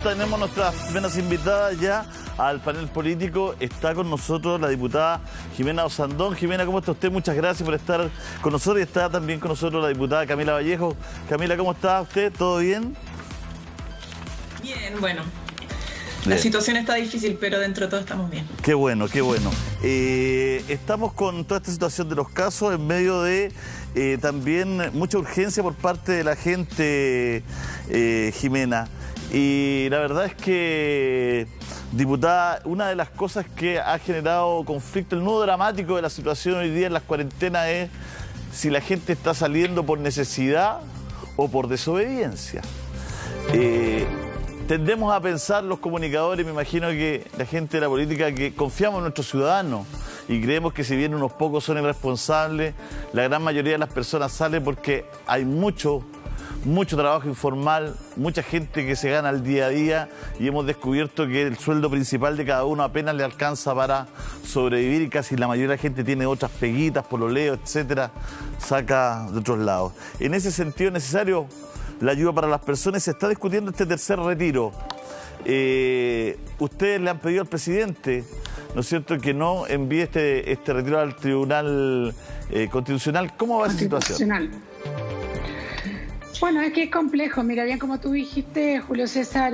Tenemos nuestras primeras invitadas ya al panel político. Está con nosotros la diputada Jimena Osandón. Jimena, ¿cómo está usted? Muchas gracias por estar con nosotros. Y está también con nosotros la diputada Camila Vallejo. Camila, ¿cómo está usted? ¿Todo bien? Bien, bueno. La situación está difícil, pero dentro de todo estamos bien. Qué bueno, qué bueno. Estamos con toda esta situación de los casos en medio de también mucha urgencia por parte de la gente, Jimena. Y la verdad es que, diputada, una de las cosas que ha generado conflicto, el nudo dramático de la situación hoy día en las cuarentenas es si la gente está saliendo por necesidad o por desobediencia. Tendemos a pensar los comunicadores, me imagino que la gente de la política, que confiamos en nuestros ciudadanos y creemos que si bien unos pocos son irresponsables, la gran mayoría de las personas salen porque hay mucho trabajo informal, mucha gente que se gana el día a día y hemos descubierto que el sueldo principal de cada uno apenas le alcanza para sobrevivir y casi la mayoría de la gente tiene otras peguitas, pololeo, etcétera, saca de otros lados. En ese sentido es necesario la ayuda para las personas. Se está discutiendo este tercer retiro. Ustedes le han pedido al presidente, ¿no es cierto?, que no envíe este retiro al Tribunal Constitucional. ¿Cómo va esa situación? Bueno, es que es complejo. Mira, bien como tú dijiste, Julio César,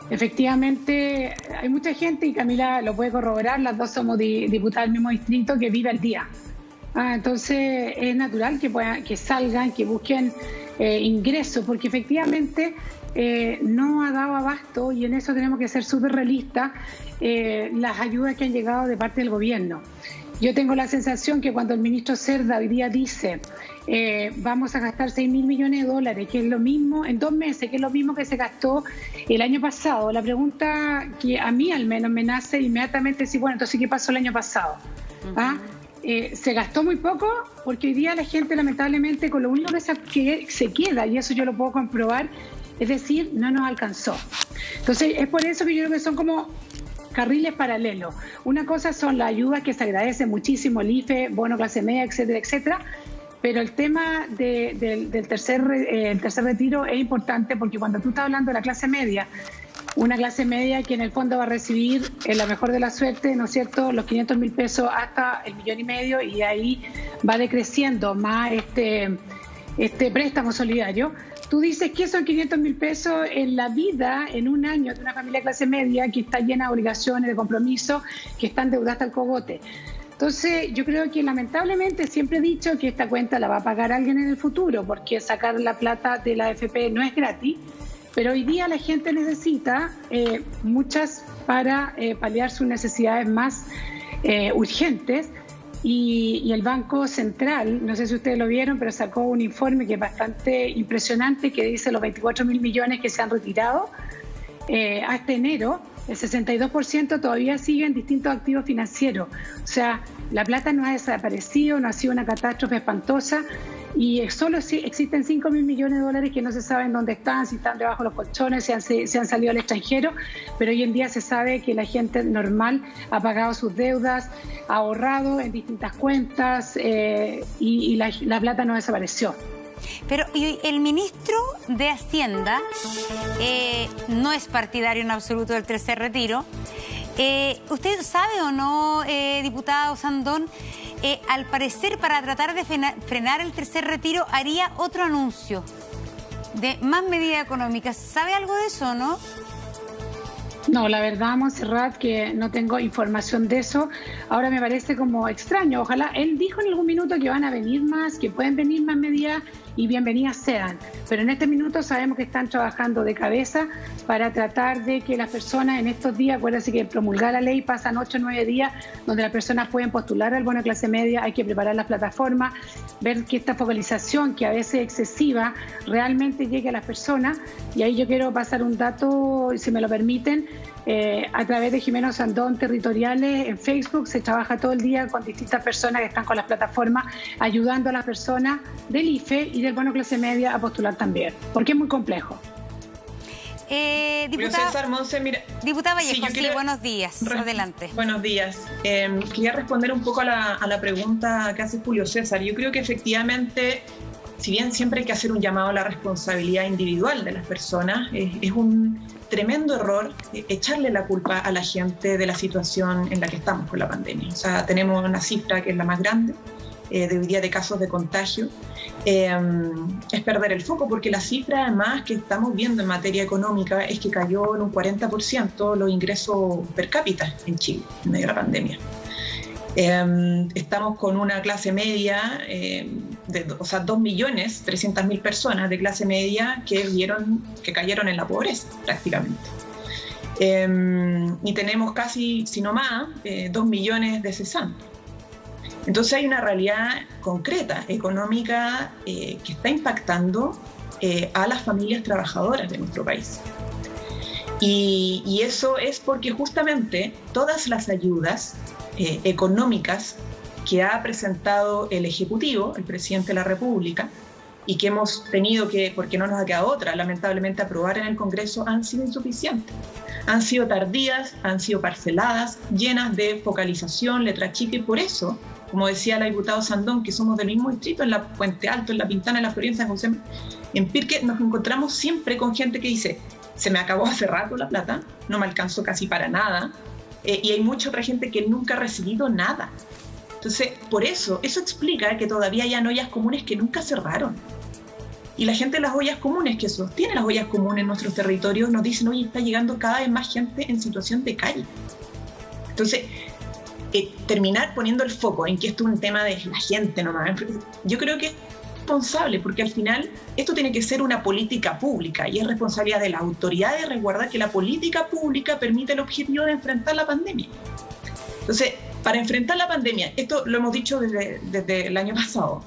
efectivamente hay mucha gente, y Camila lo puede corroborar, las dos somos diputadas del mismo distrito, que vive al día. Entonces es natural que salgan, que busquen ingresos, porque efectivamente no ha dado abasto, y en eso tenemos que ser súper realistas, las ayudas que han llegado de parte del gobierno. Yo tengo la sensación que cuando el ministro Cerda hoy día dice vamos a gastar 6.000 millones de dólares, que es lo mismo en 2 meses, que es lo mismo que se gastó el año pasado, la pregunta que a mí al menos me nace inmediatamente es, bueno, entonces ¿qué pasó el año pasado? Se gastó muy poco, porque hoy día la gente lamentablemente con lo único que se queda, y eso yo lo puedo comprobar, es decir, no nos alcanzó. Entonces es por eso que yo creo que son como carriles paralelos. Una cosa son las ayudas, que se agradece muchísimo, el IFE, bono clase media, etcétera, etcétera, pero el tema del tercer retiro es importante, porque cuando tú estás hablando de la clase media, una clase media que en el fondo va a recibir, en la mejor de la suerte, ¿no es cierto?, los 500.000 pesos hasta el 1,5 millones, y ahí va decreciendo más este préstamo solidario. Tú dices que son 500.000 pesos en la vida, en un año, de una familia de clase media que está llena de obligaciones, de compromisos, que está endeudada hasta el cogote. Entonces, yo creo que lamentablemente siempre he dicho que esta cuenta la va a pagar alguien en el futuro, porque sacar la plata de la AFP no es gratis, pero hoy día la gente necesita muchas para paliar sus necesidades más urgentes. Y el Banco Central, no sé si ustedes lo vieron, pero sacó un informe que es bastante impresionante, que dice los 24.000 millones que se han retirado hasta enero, el 62% todavía sigue en distintos activos financieros. O sea, la plata no ha desaparecido, no ha sido una catástrofe espantosa, y solo existen 5.000 millones de dólares que no se saben dónde están, si están debajo de los colchones, si han salido al extranjero, pero hoy en día se sabe que la gente normal ha pagado sus deudas, ha ahorrado en distintas cuentas, y la plata no desapareció. Pero el ministro de Hacienda no es partidario en absoluto del tercer retiro. ¿Usted sabe o no, diputada Osandón? Al parecer, para tratar de frenar el tercer retiro, haría otro anuncio de más medidas económicas. ¿Sabe algo de eso, no? No, la verdad, Montserrat, que no tengo información de eso. Ahora me parece como extraño. Ojalá, él dijo en algún minuto que van a venir más, que pueden venir más medidas, y bienvenidas sean. Pero en este minuto sabemos que están trabajando de cabeza para tratar de que las personas en estos días, acuérdense que promulgar la ley pasan 8 o 9 días, donde las personas pueden postular al bono de clase media, hay que preparar las plataformas, ver que esta focalización, que a veces es excesiva, realmente llegue a las personas. Y ahí yo quiero pasar un dato, si me lo permiten. A través de Jimena Osandón Territoriales en Facebook se trabaja todo el día con distintas personas que están con las plataformas, ayudando a las personas del IFE y del bono clase media a postular también, porque es muy complejo. Diputada Vallejo, sí, buenos días. Adelante. Buenos días. Quería responder un poco a la pregunta que hace Julio César. Yo creo que efectivamente si bien siempre hay que hacer un llamado a la responsabilidad individual de las personas, es un tremendo error echarle la culpa a la gente de la situación en la que estamos con la pandemia. O sea, tenemos una cifra que es la más grande de hoy día de casos de contagio. Es perder el foco, porque la cifra además que estamos viendo en materia económica es que cayó en un 40% los ingresos per cápita en Chile en medio de la pandemia. Estamos con una clase media, 2.300.000 personas de clase media que cayeron en la pobreza prácticamente. Y tenemos casi, si no más, 2 millones de cesantes. Entonces hay una realidad concreta, económica, que está impactando a las familias trabajadoras de nuestro país. Y eso es porque justamente todas las ayudas económicas que ha presentado el Ejecutivo, el presidente de la República, y que hemos tenido que, porque no nos ha quedado otra, lamentablemente aprobar en el Congreso, han sido insuficientes. Han sido tardías, han sido parceladas, llenas de focalización, letra chica, y por eso, como decía la diputada Sandón, que somos del mismo distrito, en la Puente Alto, en La Pintana, en La Florida, en San José, en Pirque, nos encontramos siempre con gente que dice: se me acabó hace rato la plata, no me alcanzó casi para nada, y hay mucha otra gente que nunca ha recibido nada. Entonces, por eso explica que todavía hay ollas comunes que nunca cerraron. Y la gente de las ollas comunes, que sostiene las ollas comunes en nuestros territorios, nos dicen: oye, está llegando cada vez más gente en situación de calle. Entonces, terminar poniendo el foco en que esto es un tema de la gente nomás, yo creo que es responsable, porque al final esto tiene que ser una política pública y es responsabilidad de las autoridades resguardar que la política pública permite el objetivo de enfrentar la pandemia. Entonces, para enfrentar la pandemia, esto lo hemos dicho desde el año pasado,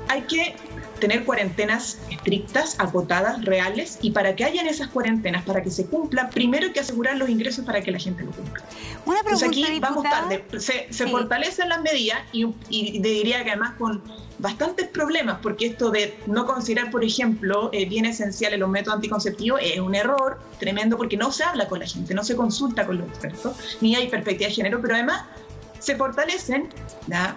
hay que tener cuarentenas estrictas, acotadas, reales, y para que hayan esas cuarentenas, para que se cumpla, primero hay que asegurar los ingresos para que la gente lo cumpla. Una pregunta, entonces aquí diputada, vamos tarde, se fortalecen las medidas y diría que además con bastantes problemas, porque esto de no considerar, por ejemplo, bien esenciales los métodos anticonceptivos es un error tremendo, porque no se habla con la gente, no se consulta con los expertos, ni hay perspectiva de género, pero además se fortalecen, ¿ya?,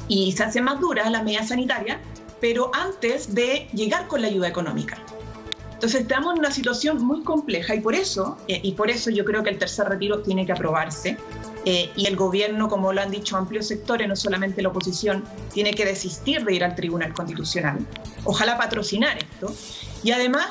y se hacen más duras las medidas sanitarias, pero antes de llegar con la ayuda económica. Entonces estamos en una situación muy compleja y por eso yo creo que el tercer retiro tiene que aprobarse, y el gobierno, como lo han dicho amplios sectores, no solamente la oposición, tiene que desistir de ir al Tribunal Constitucional. Ojalá patrocinar esto. Y además,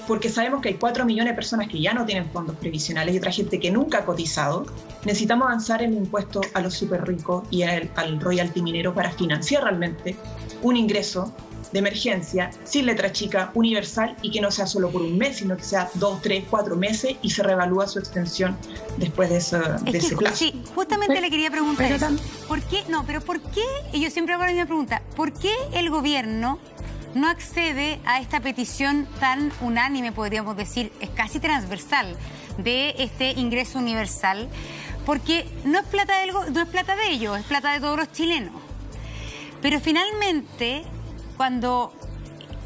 porque sabemos que hay 4 millones de personas que ya no tienen fondos previsionales y otra gente que nunca ha cotizado, necesitamos avanzar en el impuesto a los súper ricos y al royalty minero para financiar realmente un ingreso de emergencia, sin letra chica, universal, y que no sea solo por un mes, sino que sea 2, 3, 4 meses y se reevalúa su extensión después de ese plazo. Sí, justamente le quería preguntar eso. ¿Por qué? Y yo siempre hago la misma pregunta, ¿por qué el gobierno no accede a esta petición tan unánime, podríamos decir, es casi transversal, de este ingreso universal? Porque no es plata de ellos, es plata de todos los chilenos. Pero finalmente, cuando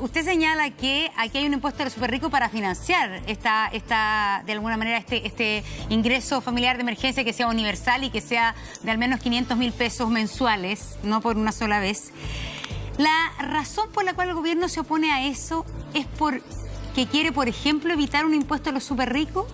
usted señala que aquí hay un impuesto a los súper ricos para financiar de alguna manera este ingreso familiar de emergencia que sea universal y que sea de al menos 500.000 pesos mensuales, no por una sola vez, la razón por la cual el gobierno se opone a eso es porque quiere, por ejemplo, evitar un impuesto a los súper ricos.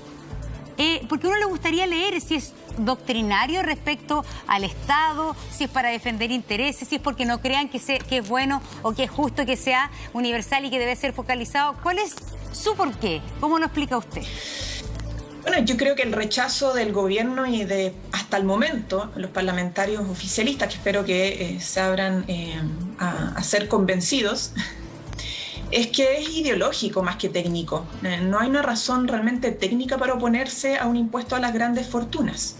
Porque a uno le gustaría leer si es doctrinario respecto al Estado, si es para defender intereses, si es porque no crean que es bueno o que es justo que sea universal y que debe ser focalizado. ¿Cuál es su porqué? ¿Cómo lo explica usted? Bueno, yo creo que el rechazo del gobierno y hasta el momento, los parlamentarios oficialistas, que espero que se abran a ser convencidos, es que es ideológico más que técnico. No hay una razón realmente técnica para oponerse a un impuesto a las grandes fortunas.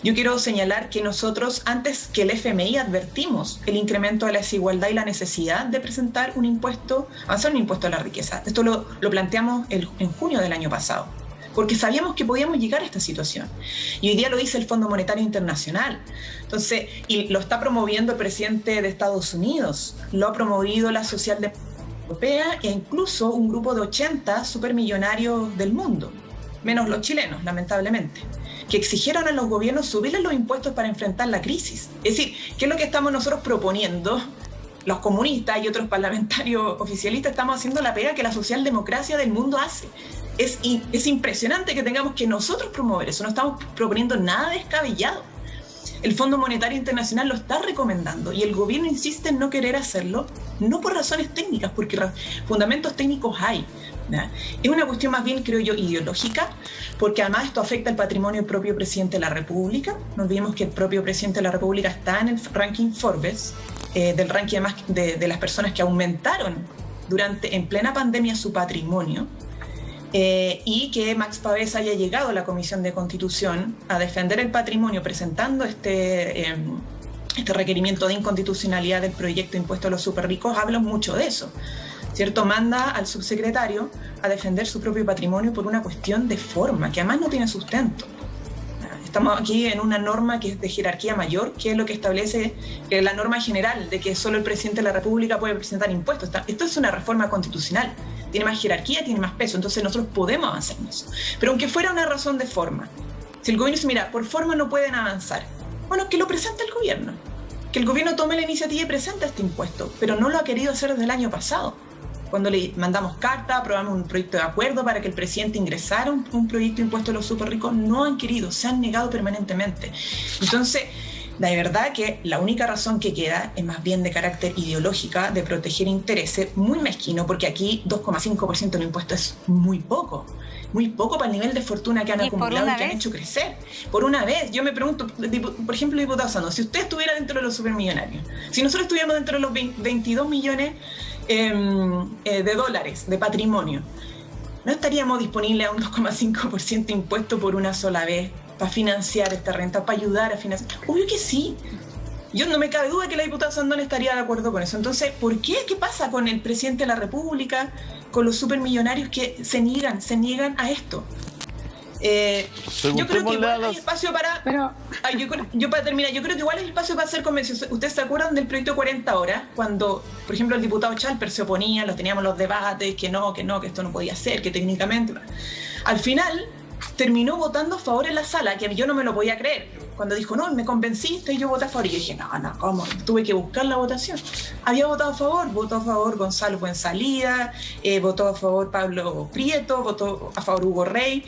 Yo quiero señalar que nosotros, antes que el FMI, advertimos el incremento de la desigualdad y la necesidad de presentar avanzar un impuesto a la riqueza. Esto lo planteamos en junio del año pasado, porque sabíamos que podíamos llegar a esta situación. Y hoy día lo dice el Fondo Monetario Internacional. Entonces, y lo está promoviendo el presidente de Estados Unidos, lo ha promovido la Socialdemocracia Europea e incluso un grupo de 80 supermillonarios del mundo, menos los chilenos, lamentablemente, que exigieron a los gobiernos subirles los impuestos para enfrentar la crisis. Es decir, ¿qué es lo que estamos nosotros proponiendo? Los comunistas y otros parlamentarios oficialistas estamos haciendo la pega que la socialdemocracia del mundo hace. es impresionante que tengamos que nosotros promover eso. No estamos proponiendo nada descabellado. El Fondo Monetario Internacional lo está recomendando y el gobierno insiste en no querer hacerlo, no por razones técnicas, porque fundamentos técnicos hay. ¿Ya? Es una cuestión más bien, creo yo, ideológica, porque además esto afecta al patrimonio del propio presidente de la República. No olvidemos que el propio presidente de la República está en el ranking Forbes, del ranking además de las personas que aumentaron en plena pandemia su patrimonio. Y que Max Pavés haya llegado a la Comisión de Constitución a defender el patrimonio presentando este requerimiento de inconstitucionalidad del proyecto de impuesto a los superricos, habla mucho de eso, ¿cierto? Manda al subsecretario a defender su propio patrimonio por una cuestión de forma, que además no tiene sustento. Estamos aquí en una norma que es de jerarquía mayor, que es lo que establece la norma general de que solo el presidente de la República puede presentar impuestos. Esto es una reforma constitucional. Tiene más jerarquía, tiene más peso, entonces nosotros podemos avanzar en eso. Pero aunque fuera una razón de forma, si el gobierno dice, mira, por forma no pueden avanzar, bueno, que lo presente el gobierno, que el gobierno tome la iniciativa y presente este impuesto, pero no lo ha querido hacer desde el año pasado, cuando le mandamos carta, aprobamos un proyecto de acuerdo para que el presidente ingresara un proyecto de impuesto a los superricos, no han querido, se han negado permanentemente. Entonces, de verdad que la única razón que queda es más bien de carácter ideológica, de proteger intereses, muy mezquino, porque aquí 2,5% del impuesto es muy poco para el nivel de fortuna que han acumulado y que han hecho crecer. Por una vez, yo me pregunto, por ejemplo, diputado Sandón, si usted estuviera dentro de los supermillonarios, si nosotros estuviéramos dentro de los 22 millones de dólares de patrimonio, ¿no estaríamos disponibles a un 2,5% de impuesto por una sola vez para financiar esta renta, para ayudar a financiar? Obvio que sí. Yo no me cabe duda que la diputada Sandón estaría de acuerdo con eso. Entonces, ¿por qué? ¿Qué pasa con el presidente de la República, con los supermillonarios que se niegan a esto? Yo creo que igual hay espacio para... yo para terminar, yo creo que igual hay espacio para hacer convenciones. ¿Ustedes se acuerdan del proyecto 40 horas? Cuando, por ejemplo, el diputado Chalper se oponía, teníamos los debates, que esto no podía ser, que técnicamente... Al final terminó votando a favor en la sala, que yo no me lo podía creer. Cuando dijo, no, me convenciste y yo voté a favor. Y yo dije, no, ¿cómo? Tuve que buscar la votación. Había votado a favor Gonzalo Buensalida, votó a favor Pablo Prieto, votó a favor Hugo Rey,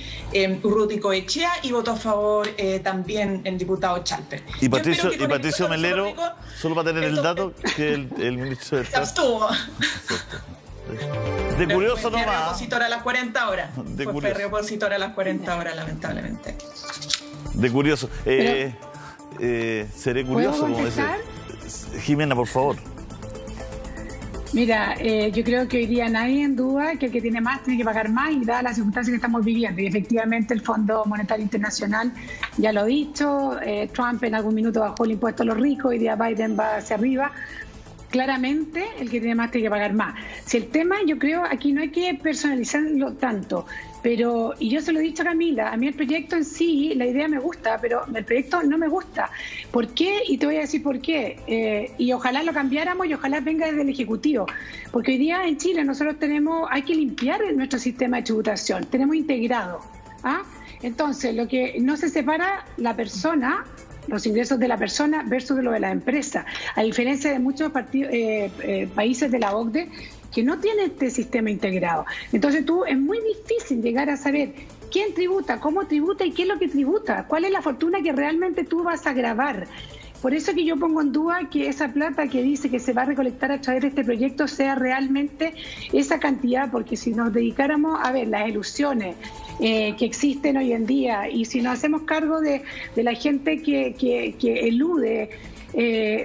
Urruti Coechea y votó a favor también el diputado Chalper. Y Patricio Melero, solo para tener el dato, que el ministro del Estado... Se abstuvo. De curioso nomás. Fue opositor a las 40 horas. Fue opositor a las 40 horas, lamentablemente. De curioso. Seré curioso, como dice Jimena, por favor. Mira, yo creo que hoy día nadie en duda que el que tiene más tiene que pagar más, y dadas las circunstancias que estamos viviendo. Y efectivamente el Fondo Monetario Internacional ya lo ha dicho. Trump en algún minuto bajó el impuesto a los ricos, hoy día Biden va hacia arriba. Claramente el que tiene más tiene que pagar más. Si el tema, yo creo, aquí no hay que personalizarlo tanto, pero, y yo se lo he dicho a Camila, a mí el proyecto en sí, la idea me gusta, pero el proyecto no me gusta. ¿Por qué? Y te voy a decir por qué. Y ojalá lo cambiáramos y ojalá venga desde el Ejecutivo. Porque hoy día en Chile nosotros hay que limpiar nuestro sistema de tributación, tenemos integrado. Entonces, lo que no se separa la persona, los ingresos de la persona versus lo de la empresa, a diferencia de muchos países de la OCDE que no tienen este sistema integrado. Entonces es muy difícil llegar a saber quién tributa, cómo tributa y qué es lo que tributa, cuál es la fortuna que realmente tú vas a gravar. Por eso que yo pongo en duda que esa plata que dice que se va a recolectar a través de este proyecto sea realmente esa cantidad, porque si nos dedicáramos a ver las ilusiones que existen hoy en día, y si nos hacemos cargo de la gente que elude,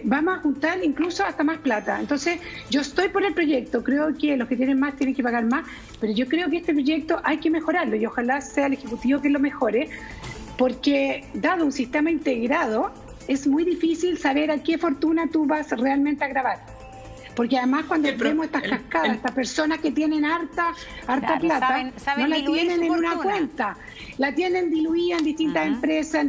vamos a juntar incluso hasta más plata. Entonces yo estoy por el proyecto, creo que los que tienen más tienen que pagar más, pero yo creo que este proyecto hay que mejorarlo y ojalá sea el Ejecutivo que lo mejore, porque dado un sistema integrado es muy difícil saber a qué fortuna tú vas realmente a grabar. Porque además cuando vemos estas cascadas, estas personas que tienen harta plata, saben no la tienen en una cuenta, la tienen diluida en distintas empresas, en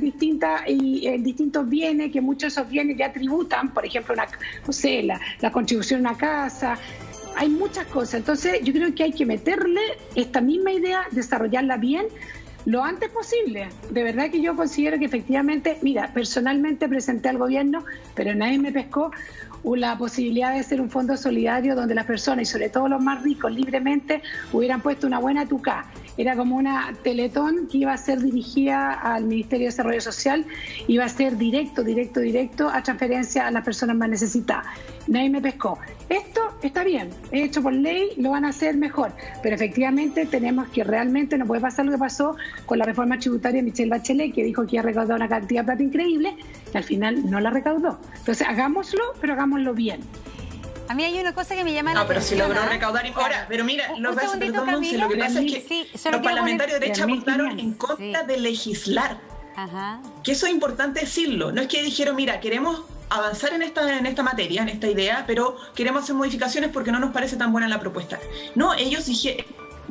distintos bienes, que muchos de esos bienes ya tributan, por ejemplo, la contribución a una casa. Hay muchas cosas. Entonces yo creo que hay que meterle esta misma idea, desarrollarla bien, lo antes posible. De verdad que yo considero que efectivamente, mira, personalmente presenté al gobierno, pero nadie me pescó la posibilidad de hacer un fondo solidario donde las personas, y sobre todo los más ricos, libremente hubieran puesto una buena tucá. era como una Teletón que iba a ser dirigida al Ministerio de Desarrollo Social, iba a ser directo a transferencia a las personas más necesitadas. Nadie me pescó. Esto está bien, es hecho por ley, lo van a hacer mejor, pero efectivamente tenemos que realmente, no puede pasar lo que pasó con la reforma tributaria de Michelle Bachelet, que dijo que iba a recaudar una cantidad de plata increíble y al final no la recaudó. Entonces hagámoslo, pero hagámoslo bien. A mí hay una cosa que me llama la atención. No, pero si logró recaudar ahora. Pero mira, lo que pasa es que los parlamentarios de derecha votaron en contra de legislar. Ajá. Que eso es importante decirlo. No es que dijeron, mira, queremos avanzar en esta materia, en esta idea, pero queremos hacer modificaciones porque no nos parece tan buena la propuesta. No, ellos dijeron,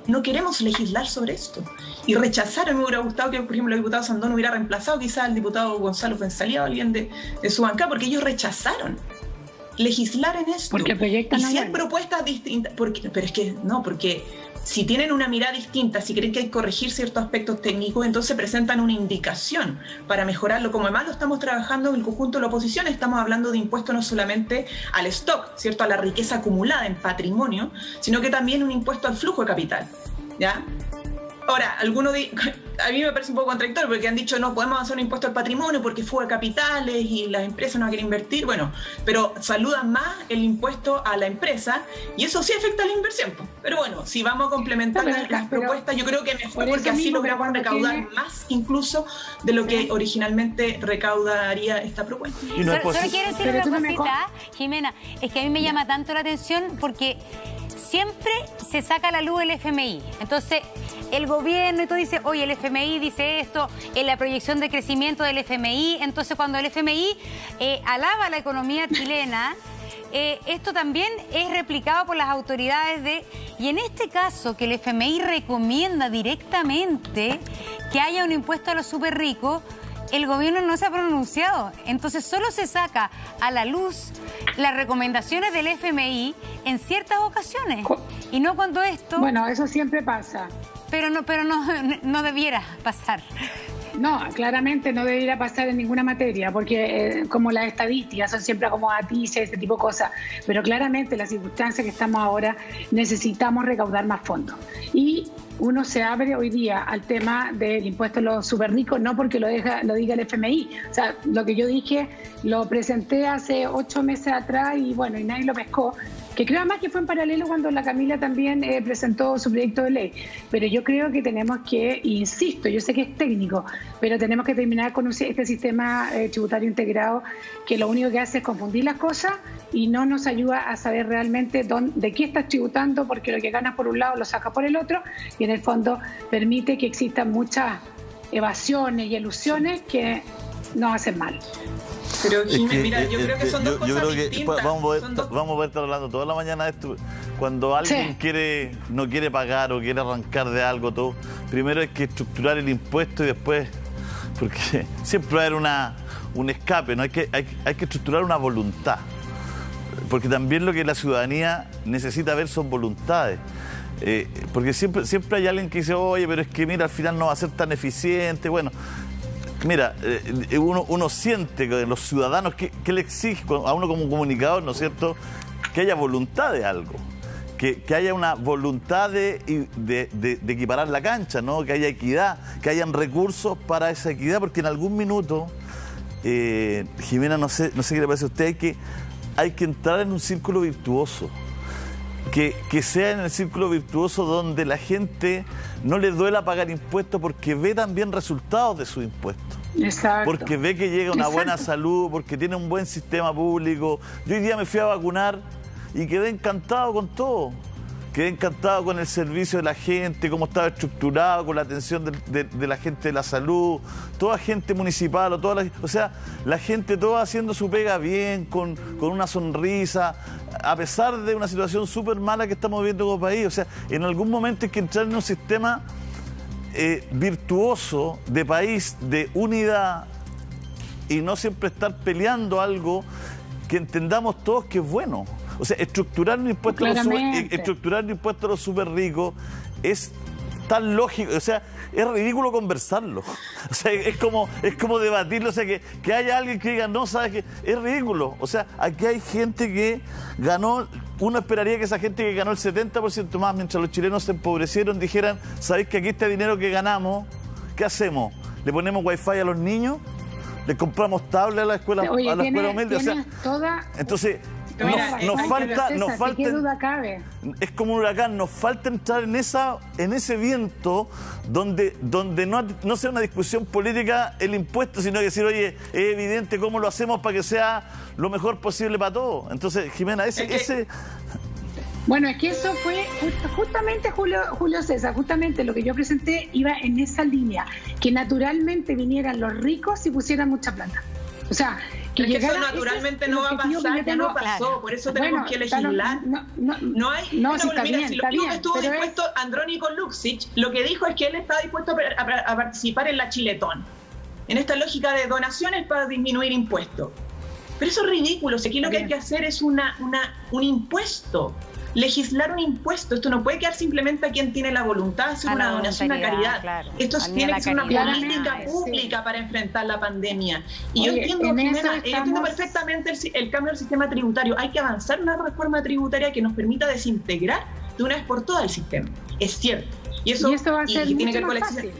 no queremos legislar sobre esto. Y rechazaron. Me hubiera gustado que, por ejemplo, el diputado Sandón hubiera reemplazado quizás al diputado Gonzalo Pensalía o alguien de su bancada, porque ellos rechazaron legislar en esto. Porque proyectan y si hay propuestas distintas, pero es que no, porque si tienen una mirada distinta, si creen que hay que corregir ciertos aspectos técnicos, entonces presentan una indicación para mejorarlo. Como además lo estamos trabajando en el conjunto de la oposición, estamos hablando de impuestos no solamente al stock, ¿cierto?, a la riqueza acumulada en patrimonio, sino que también un impuesto al flujo de capital, ¿ya? Ahora, a mí me parece un poco contradictorio porque han dicho no podemos hacer un impuesto al patrimonio porque fuga de capitales y las empresas no quieren invertir, bueno, pero saludan más el impuesto a la empresa y eso sí afecta a la inversión. Pero bueno, si vamos a complementar las propuestas, yo creo que mejor porque así logramos recaudar más incluso de lo que originalmente recaudaría esta propuesta. Y no es Solo quiero decir una cosita, Jimena, es que a mí me llama tanto la atención porque siempre se saca a la luz el FMI. Entonces, el gobierno y todo dice, oye, el FMI dice esto, en la proyección de crecimiento del FMI. Entonces, cuando el FMI alaba la economía chilena, esto también es replicado por las autoridades y en este caso, que el FMI recomienda directamente que haya un impuesto a los súper ricos, el gobierno no se ha pronunciado. Entonces solo se saca a la luz las recomendaciones del FMI en ciertas ocasiones y no cuando esto... Bueno, eso siempre pasa. Pero no debiera pasar. No, claramente no debería pasar en ninguna materia, porque como las estadísticas son siempre acomodaticias, ese tipo de cosas, pero claramente en las circunstancias que estamos ahora necesitamos recaudar más fondos. Y uno se abre hoy día al tema del impuesto a los súper ricos, no porque lo diga el FMI. O sea, lo que yo dije lo presenté hace 8 meses atrás y bueno, y nadie lo pescó, que creo además que fue en paralelo cuando la Camila también presentó su proyecto de ley. Pero yo creo que tenemos que, insisto, yo sé que es técnico, pero tenemos que terminar con este sistema tributario integrado que lo único que hace es confundir las cosas y no nos ayuda a saber realmente de qué estás tributando, porque lo que ganas por un lado lo sacas por el otro y en el fondo permite que existan muchas evasiones y elusiones que nos hacen mal. Pero Jiménez, mira, yo creo que son dos cosas distintas. Vamos a poder estar hablando toda la mañana de esto. Cuando alguien no quiere pagar o quiere arrancar de algo, todo, primero hay que estructurar el impuesto y después, porque siempre va a haber un escape, ¿no? Hay que estructurar una voluntad. Porque también lo que la ciudadanía necesita ver son voluntades. Porque siempre hay alguien que dice, oye, pero es que mira, al final no va a ser tan eficiente. Bueno, mira, uno siente que los ciudadanos, ¿qué le exige a uno como comunicador, ¿no es cierto?, que haya voluntad de algo, que haya una voluntad de equiparar la cancha, ¿no?, que haya equidad, que hayan recursos para esa equidad, porque en algún minuto, Jimena, no sé qué le parece a usted, hay que entrar en un círculo virtuoso. Que sea en el círculo virtuoso donde la gente no le duela pagar impuestos porque ve también resultados de sus impuestos. Exacto. Porque ve que llega una buena salud, porque tiene un buen sistema público. Yo hoy día me fui a vacunar y quedé encantado con todo. Quedé encantado con el servicio de la gente, cómo estaba estructurado, con la atención de la gente de la salud, toda gente municipal, o sea, la gente toda haciendo su pega bien, con una sonrisa, a pesar de una situación súper mala que estamos viviendo como país. O sea, en algún momento hay que entrar en un sistema virtuoso de país, de unidad, y no siempre estar peleando algo que entendamos todos que es bueno. O sea, estructurar un impuesto a los súper ricos es tan lógico, o sea, es ridículo conversarlo. O sea, es como debatirlo, o sea, que haya alguien que diga, no, sabes que es ridículo. O sea, aquí hay gente que ganó uno esperaría que esa gente que ganó el 70% más, mientras los chilenos se empobrecieron, dijeran, ¿sabéis que aquí este dinero que ganamos, qué hacemos? ¿Le ponemos wifi a los niños? ¿Le compramos tablet a la escuela, humilde? O sea, entonces, nos falta, ¿qué duda cabe? Es como un huracán, nos falta entrar en ese viento donde no sea una discusión política el impuesto, sino que decir, oye, es evidente cómo lo hacemos para que sea lo mejor posible para todos. Entonces, Jimena, Bueno, es que eso fue justamente, Julio César, justamente lo que yo presenté iba en esa línea, que naturalmente vinieran los ricos y pusieran mucha plata. O sea, que eso naturalmente no va a pasar, ya no pasó, por eso tenemos que legislar. No hay... Mira, si lo único que estuvo dispuesto Andrónico Luksic, lo que dijo es que él estaba dispuesto a participar en la Chiletón, en esta lógica de donaciones para disminuir impuestos. Pero eso es ridículo, si aquí lo que hay que hacer es un impuesto. Legislar un impuesto, esto no puede quedar simplemente a quien tiene la voluntad de hacer una donación a caridad. Claro. Esto tiene que ser una política pública para enfrentar la pandemia. Y yo entiendo perfectamente el cambio del sistema tributario. Hay que avanzar en una reforma tributaria que nos permita desintegrar de una vez por todas el sistema. Es cierto. Y eso va a ser tiene que ver mucho con más fácil.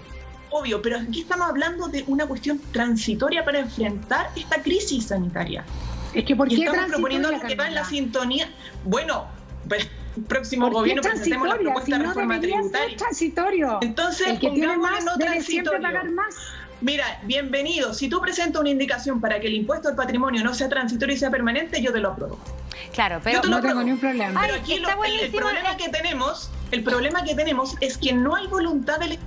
Obvio, pero aquí estamos hablando de una cuestión transitoria para enfrentar esta crisis sanitaria. Es que ¿por qué estamos proponiendo algo que va en la sintonía? Bueno, pues el próximo gobierno presentemos la propuesta de reforma tributaria. Transitorio. Entonces, el que tiene más no debe transitorio. siempre pagar más. Mira, bienvenido. Si tú presentas una indicación para que el impuesto al patrimonio no sea transitorio y sea permanente, yo te lo apruebo. Claro, pero no tengo ningún problema. Pero aquí el problema que tenemos es que no hay voluntad del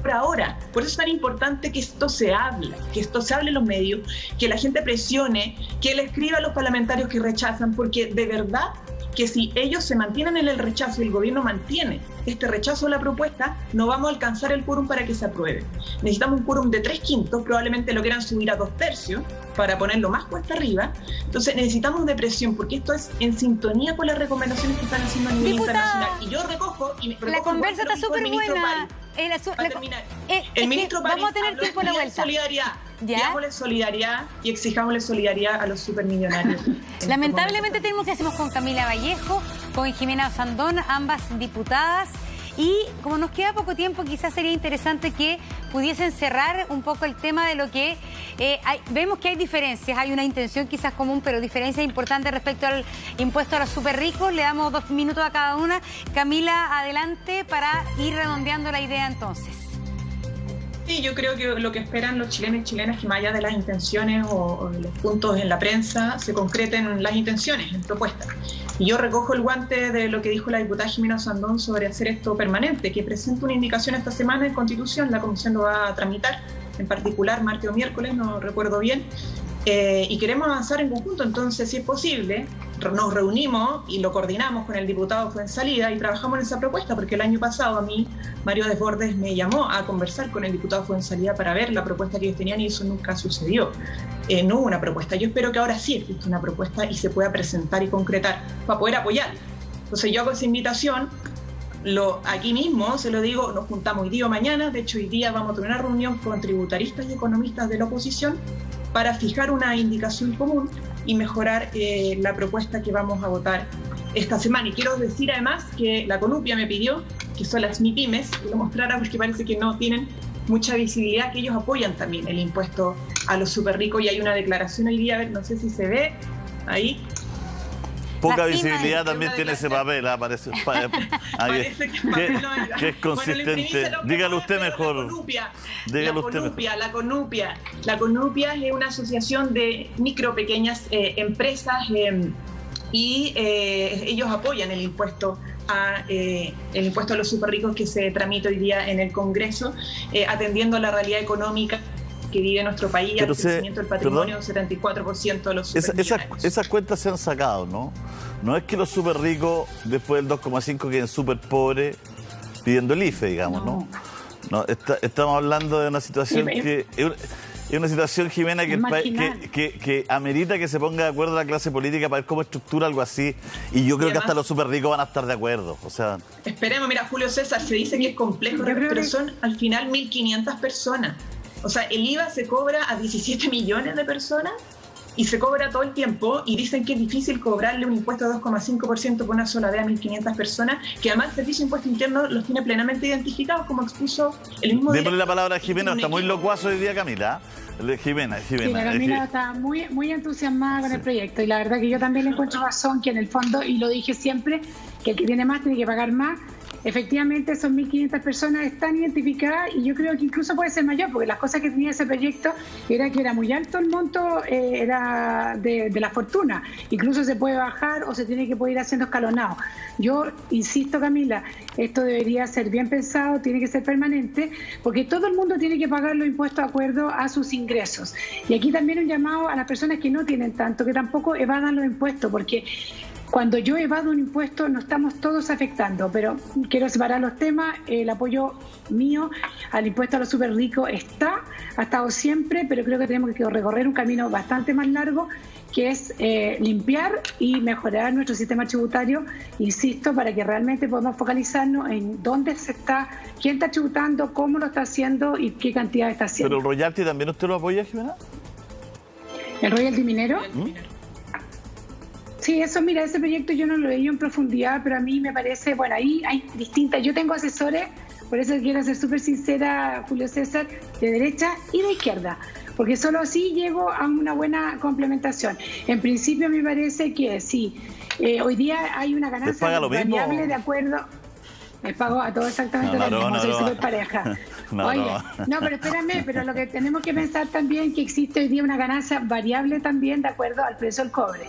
por ahora. Por eso es tan importante que esto se hable, en los medios, que la gente presione, que le escriba a los parlamentarios que rechazan, porque de verdad que si ellos se mantienen en el rechazo y el gobierno mantiene este rechazo a la propuesta, no vamos a alcanzar el quórum para que se apruebe. Necesitamos un quórum de 3/5, probablemente lo quieran subir a 2/3 para ponerlo más cuesta arriba. Entonces necesitamos de presión, porque esto es en sintonía con las recomendaciones que están haciendo a nivel internacional. Y yo recojo la conversa está súper buena. El ministro París vamos a tener tiempo la vuelta. Pidámosle solidaridad y exijámosle solidaridad a los supermillonarios. Lamentablemente tenemos que hacer con Camila Vallejo, con Jimena Osandón, ambas diputadas. Y como nos queda poco tiempo, quizás sería interesante que pudiesen cerrar un poco el tema de lo que vemos que hay diferencias, hay una intención quizás común, pero diferencias importantes respecto al impuesto a los súper ricos. Le damos 2 minutos a cada una. Camila, adelante para ir redondeando la idea entonces. Sí, yo creo que lo que esperan los chilenos y chilenas es que más allá de las intenciones o de los puntos en la prensa, se concreten las intenciones en propuestas. Y yo recojo el guante de lo que dijo la diputada Jimena Osandón sobre hacer esto permanente, que presenta una indicación esta semana en Constitución, la Comisión lo va a tramitar, en particular martes o miércoles, no recuerdo bien, y queremos avanzar en conjunto. Entonces, si es posible, nos reunimos y lo coordinamos con el diputado Fuenzalida y trabajamos en esa propuesta, porque el año pasado a mí Mario Desbordes me llamó a conversar con el diputado Fuenzalida para ver la propuesta que ellos tenían y eso nunca sucedió. No hubo una propuesta. Yo espero que ahora sí exista una propuesta y se pueda presentar y concretar para poder apoyar. Entonces yo hago esa invitación, aquí mismo se lo digo, nos juntamos hoy día o mañana, de hecho hoy día vamos a tener una reunión con tributaristas y economistas de la oposición para fijar una indicación común y mejorar la propuesta que vamos a votar esta semana. Y quiero decir además que la CONUPIA me pidió, que son las MIPYMES, que lo mostrara porque parece que no tienen mucha visibilidad, que ellos apoyan también el impuesto a los súper ricos, y hay una declaración hoy día, a ver, no sé si se ve ahí. Poca visibilidad también tiene ese papel, parece que es consistente. Bueno, dígalo usted mejor. La CONUPIA es una asociación de pequeñas empresas y ellos apoyan el impuesto a los súper ricos que se tramita hoy día en el Congreso, atendiendo a la realidad económica que vive nuestro país, al crecimiento del patrimonio, 74% de los supermillonarios. Esas cuentas se han sacado, ¿no? No es que los súper ricos, después del 2,5, queden súper pobres pidiendo el IFE, digamos, ¿no? Estamos hablando de una situación que... Es una situación, Jimena, que amerita que se ponga de acuerdo la clase política para ver cómo estructura algo así. Y yo creo que hasta los súper ricos van a estar de acuerdo. O sea... Esperemos, mira, Julio César, se dice que es complejo, pero son al final 1.500 personas. O sea, el IVA se cobra a 17 millones de personas y se cobra todo el tiempo, y dicen que es difícil cobrarle un impuesto de 2,5% por una sola vez a 1.500 personas, que además el Servicio de Impuesto Interno los tiene plenamente identificados, como expuso el mismo... Démosle la palabra a Jimena, está muy locuazo hoy día, Camila. Jimena. Sí, la Camila está muy entusiasmada con el proyecto, y la verdad que yo también le encuentro razón, que en el fondo, y lo dije siempre, que el que tiene más tiene que pagar más. Efectivamente, esos 1.500 personas están identificadas, y yo creo que incluso puede ser mayor, porque las cosas que tenía ese proyecto era que era muy alto el monto, era de la fortuna. Incluso se puede bajar o se tiene que poder ir haciendo escalonado. Yo insisto, Camila, esto debería ser bien pensado, tiene que ser permanente, porque todo el mundo tiene que pagar los impuestos de acuerdo a sus ingresos. Y aquí también un llamado a las personas que no tienen tanto, que tampoco evadan los impuestos, porque cuando yo evado un impuesto nos estamos todos afectando, pero quiero separar los temas. El apoyo mío al impuesto a los súper ricos ha estado siempre, pero creo que tenemos que recorrer un camino bastante más largo, que es limpiar y mejorar nuestro sistema tributario, insisto, para que realmente podamos focalizarnos en dónde se está, quién está tributando, cómo lo está haciendo y qué cantidad está haciendo. ¿Pero el royalty también usted lo apoya, Jimena? ¿El royalty minero? Sí, eso, mira, ese proyecto yo no lo leí en profundidad, pero a mí me parece, bueno, ahí hay distintas, yo tengo asesores, por eso quiero ser súper sincera, Julio César, de derecha y de izquierda, porque solo así llego a una buena complementación. En principio me parece que sí, hoy día hay una ganancia variable de acuerdo... Les pago a todos exactamente lo mismo, soy súper pareja. Oye, pero espérame, pero lo que tenemos que pensar también es que existe hoy día una ganancia variable también de acuerdo al precio del cobre.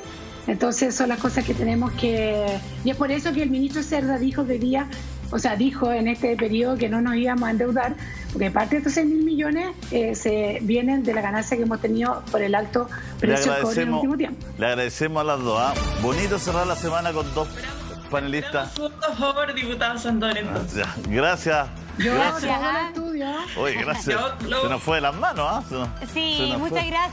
Entonces son las cosas que tenemos que... Y es por eso que el ministro Cerda dijo que dijo en este periodo que no nos íbamos a endeudar, porque parte de estos 6.000 millones se vienen de la ganancia que hemos tenido por el alto precio del cobre en el último tiempo. Le agradecemos a las dos. Bonito cerrar la semana con dos panelistas. Por favor, diputado Sandón, entonces. Gracias. Gracias al estudio. Oye, gracias. Se nos fue de las manos, ¿ah? Sí, muchas gracias.